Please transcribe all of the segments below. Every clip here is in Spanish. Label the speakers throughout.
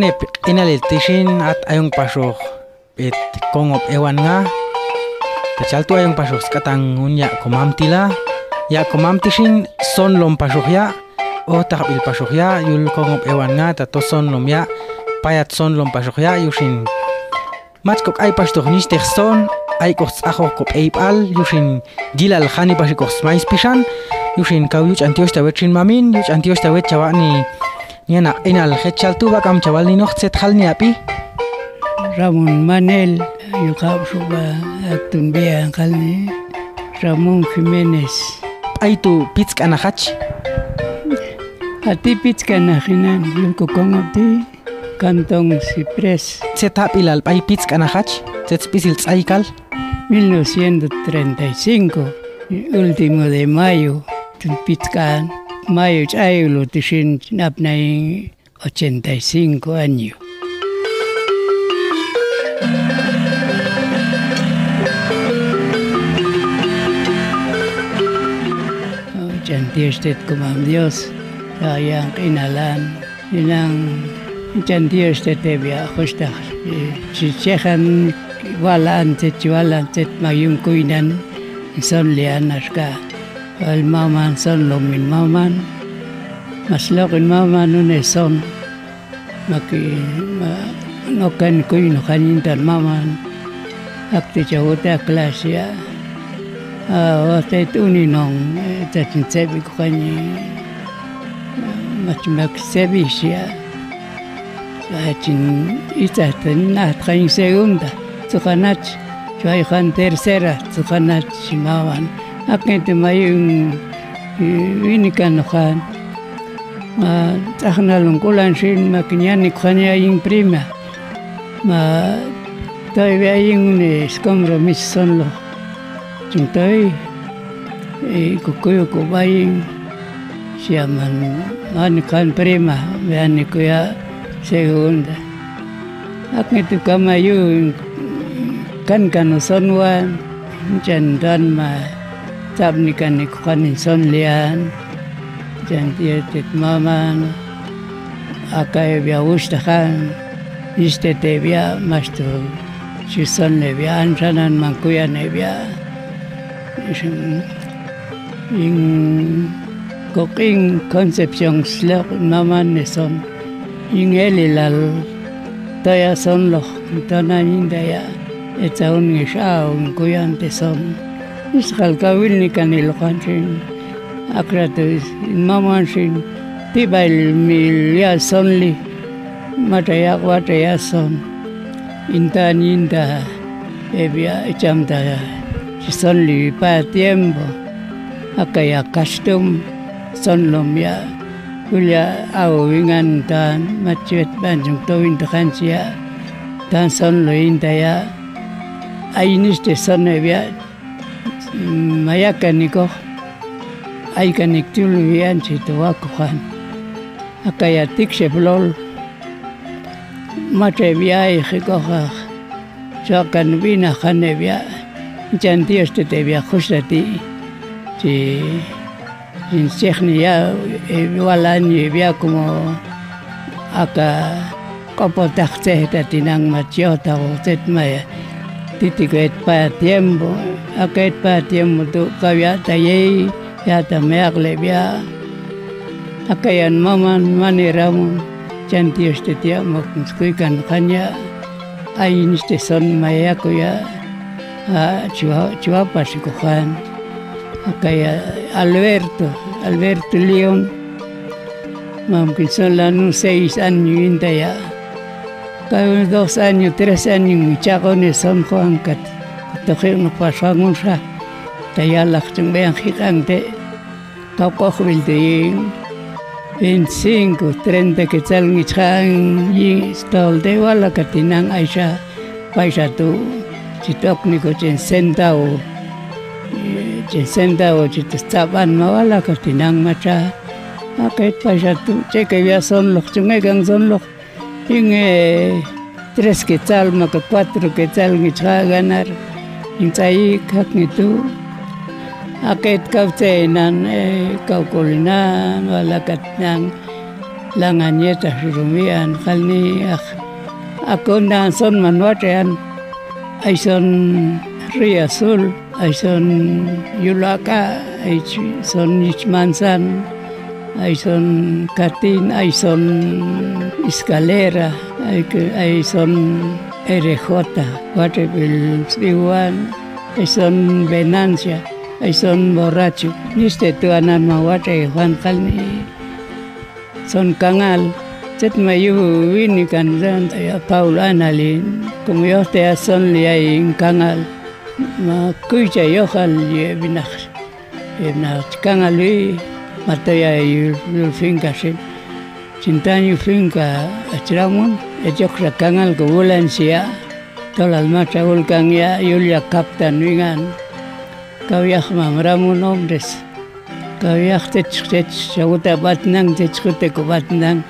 Speaker 1: Inep inalil tishin at ayong pasok it kongop ewan nga. Tachaltu ayong pasok skatang unya komamtila. Ya komamtishin son lom pasok ya. O takabil pasok ya yul kongop ewan nga tato son lom ya. Payat son lom pasok ya yushin. Matskok ay pasok nistek son. Ay kots ako kop eipal yushin gilal khani pasikoks mais pishan. Yushin kau yuch antios tawetrin mamin yuch antios tawet chawani. Niana inal hechaltu bakam chawal ni nochtset khalni api.
Speaker 2: Ramon Manel yukab suba atun bea khalni Ramon Jimenez.
Speaker 1: Aitu pitsk anahach.
Speaker 2: Ati pitsk anahinan yuko kongoti Cantón Ciprés.
Speaker 1: Setap ilal pai pitsk anahach. Setspisil tsaikal.
Speaker 2: 1935, último de mayo, Pitcan, mayo chayulo tishin napnay 85 años. Chantiestet kumam Dios, sayang inalan, inang chantiestet tebya khustak, chichehan wala antet mayung kuinan son lian aska al maman son lomin maman maslokin maman une son maki nokan kuin kanintan maman akti chawota klasia otet uninong tatin sebi kani machmak sebi sia atin itaten na train segunda Tsukanach, chuayhan tercera, tsukanach simawan. Akente mayung winikan nohan. Tahnalong kulan sin makinyani kanya yung prima. Toy yung compromise sonlo. Chung toy kukuyo ko baying siya man kan prima, bayani kuya segunda. Akente kamayung kan sonwan jandan ma tabni kan ikukanin son lian jantiyetet maman akay biya ustakan istete biya masto si son le biya ansanan mangkuya ne biya yung cooking conception slok maman ne son yung elilal toya son lo tonanin daya Etaun ngisao kuyan teson. Iskal kawil ni kanilo kansin. Akrato maman sin tibail milya sonli mataya wataya son. Inta ebia chamta sonli pa tiempo. Akaya custom sonlom ya. Kuya awingan tan macet banjung towin kansia. Tan sonlo intaya. Ainis de sonevia mayakaniko aikanik tuluyan chituwakuhan akaya tikseblol matevia ejikoha chakan vina hanevia chantios tevia justati si insegnia walani via como aka kopotakte tatinang machiota o tetmaya Titiket pa tiempo, aket pa tiempo tu kaya taye ya tameakle bia. Akayan maman maniramu chantios te tia moknskuikan kanya ain este son maya kuya chua pasikuhan. Akaya Alberto León mamkin son lanu 6 años intaya. Kau 2 años, 3 años, chakone son Juan kat. Tohe no pasangun sa. Tayalak chung bayang hikang te. Kau kohbil te 25, 30 quetzal ngichang yi stol te wala katinang Aisha. Paisa tu chitokniko chen centavo chitastaban mawala katinang macha. Akait paisa tu cheke via son lok chungegang son lok. Yung 3 quetzal, maka 4 quetzal ngitsa ganar. Yung tayo kak nito. Akit kau tenan, kau kulinan, wala kat nang langañeta rumian jalni akondan son manuatean ay son Río Azul, ay son Yulaca, ay son Ichmanzan, ay son Catín, ay son Escalera, ay son RJ, Guatepil, Igual, ay son Venancia, ay son Borracho. Niste tuanan mawate Juan Calni, son Cangal. Set mayu wini kan zan ya Paul Analin, como yo te son li ay Cangal. Ma kuja yohal ye binach kangali mataya yul finca cintanyu finca atramun ejokra kangal ko Valencia tolal mata ulkan ya yulia kaptan wingan kawyah mamramun hombres kawyah techet chaguta batnang techute ko batnang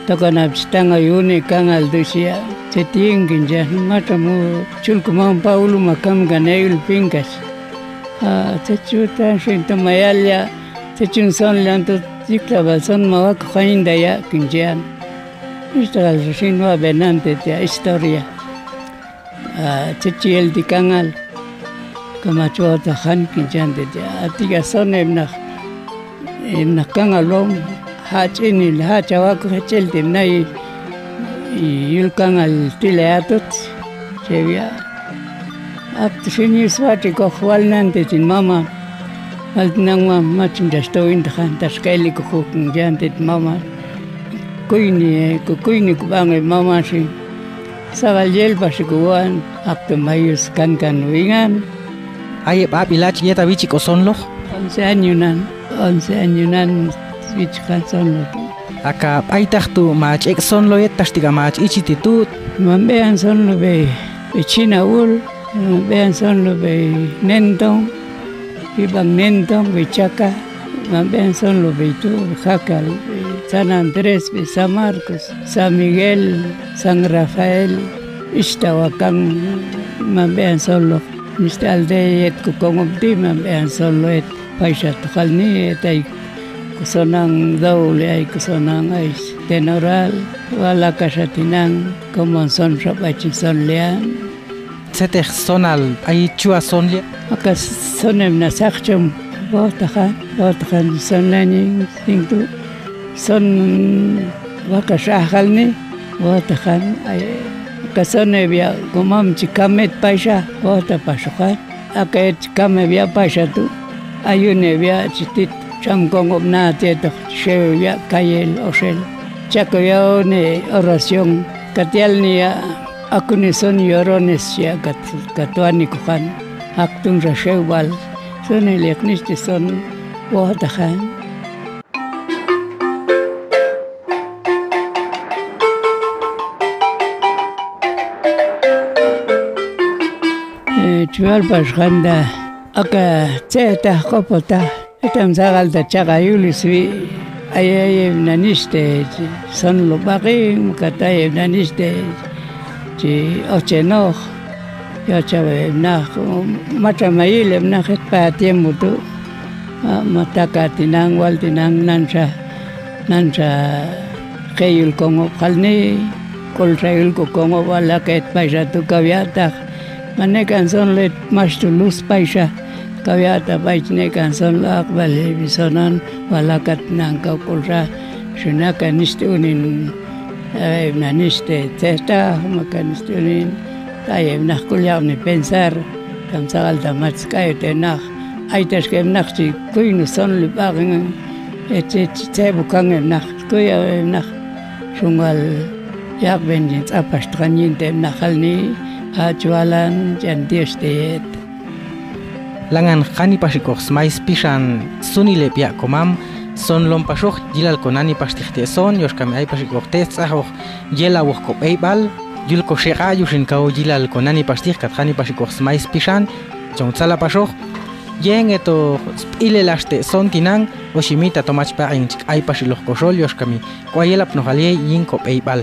Speaker 2: tokanap stanga yuni kangal dusia Cetingin jangan mata mu culkumam Paulo makam ganayul pinkas. Cecuta cinta mayalya cecun son lantu cikla son mawak kain daya kinjian. Istilah sinwa benante tia historia. Ceciel di kangal kamacuat tahan kinjian tia. Tiga son emnak kangalom haj ini haj awak kecil timnai. Yulkan al tileatot, sevia. At fini swati ko khwal nante tin mama. Alt nang ma machin dasto indahan taskeli ko khukung jante mama. Kuini ko bangai mama si. Sagal yel pasikuan akto mayus kan wingan.
Speaker 1: Ay papilach nieta bichi ko sonlo.
Speaker 2: 11 anyunan bichi kan sonlo.
Speaker 1: Aka paitahtu mach ek sonlo yetastiga mach ichititut.
Speaker 2: Mambean sonlo be chinaul, mambean sonlo be nentong, ibang nentong be chaka, mambean sonlo be tu Jacal, San Andrés, be San Marcos, San Miguel, San Rafael, Ixtahuacán, mambean sonlo. Niste aldeyet kukongobdi mambean sonlo et paisat khalni etay kusonang doble ay kusonang ay tenoral wala kasatinang como son rapachi son lean
Speaker 1: Seteh sonal ay chua sonlia
Speaker 2: akas sonem na sakchum botahan son laning singtu son waka shahalni botahan ay kasone bia gomam chikamet paisa bota pasukhat aket kame bia paisa tu ayune bia chitit Chamkongop na tieto shevia kayel osel chakoyao ne oración katial ni akuni son llorones ya katuani kuhan aktung rashewal son eleknisti son wahdahan chual pasganda aka tseta kopota Etam sagal da chagayulis vi ayay naniste son lo bagim katay naniste chi ochenoch ya chave nach mata maile nach pa tiempo tu mataka tinang wal tinang nansa kayul kongo khalni kol sayul ko kongo wala ket paisa tu kavyata manekan son let mas tu luz paisa Kawyata baitne kanson akbale bisonan walakat nang kaukulra sunaka nistunin naniste testa makanistunin tayev nakulyavni pensar kamsagal damatskayo tenach aitas kemnachti kuinu son lipagin etsebukan emnach kuya emnach sungal yakbenjin apastranyin temnachalni achualan jantiosteyet
Speaker 1: Langan khani pashikok smais pishan sunile pia komam son lom pashok jilal konani pastihte son yoshkami ay pashikok tetsahok jela wokko eibal yulko shega yushin kao jilal konani pastih kat khani pashikok smais pishan chontsala pashok yen eto ile laste son tinang oshimita tomach pa ay pashilok koshol yoshkami kwayelap nohalie yinko eibal